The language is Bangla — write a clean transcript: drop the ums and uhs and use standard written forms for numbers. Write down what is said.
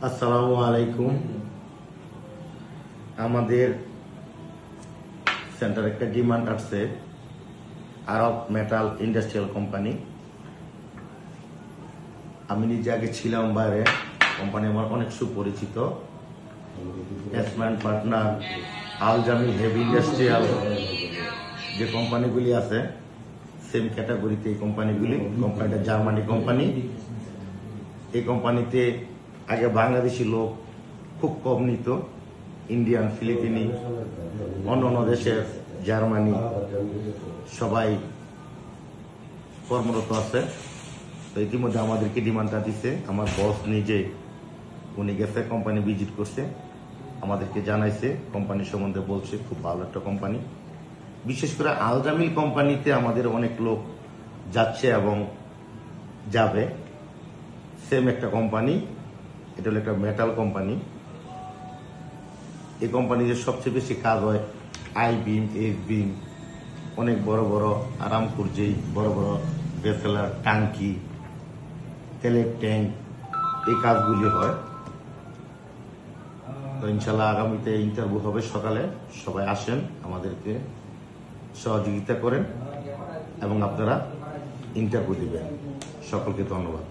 আসসালামু আলাইকুম। আমাদের সেন্টার একটা ডিমান্ড আসছে আরব মেটাল ইন্ডাস্ট্রিয়াল কোম্পানি। আমি নিজে আগে ছিলাম বাইরে, কোম্পানি আমার অনেক সুপরিচিত। এসম্যান পার্টনার, আল জামিল হেভি ইন্ডাস্ট্রিয়াল যে কোম্পানিগুলি আছে সেম ক্যাটাগরিতে এই কোম্পানিগুলি। কোম্পানিটা জার্মানি কোম্পানি। এই কোম্পানিতে আগে বাংলাদেশি লোক খুব কম নিত, ইন্ডিয়ান, ফিলিপিনি, অন্য দেশের, জার্মানি সবাই কর্মরত আছে। তো ইতিমধ্যে আমাদেরকে ডিমান্ডটা দিচ্ছে। আমার বস নিজে উনি গেছে, কোম্পানি ভিজিট করছে, আমাদেরকে জানাইছে, কোম্পানি সম্বন্ধে বলছে খুব ভালো একটা কোম্পানি। বিশেষ করে আল জামিল কোম্পানিতে আমাদের অনেক লোক যাচ্ছে এবং যাবে। সেম একটা কোম্পানি, এটা হলো একটা মেটাল কোম্পানি। এই কোম্পানিতে সবচেয়ে বেশি কাজ হয় আই বিম, এস বিম, অনেক বড় বড় আরামপুর যেই বড় বড় ভেসেলার, টাঙ্কি, তেলের ট্যাঙ্ক, এই কাজগুলি হয়। তো ইনশাল্লাহ আগামীতে ইন্টারভিউ হবে সকালে। সবাই আসেন, আমাদেরকে সহযোগিতা করেন এবং আপনারা ইন্টারভিউ দিবেন। সকলকে ধন্যবাদ।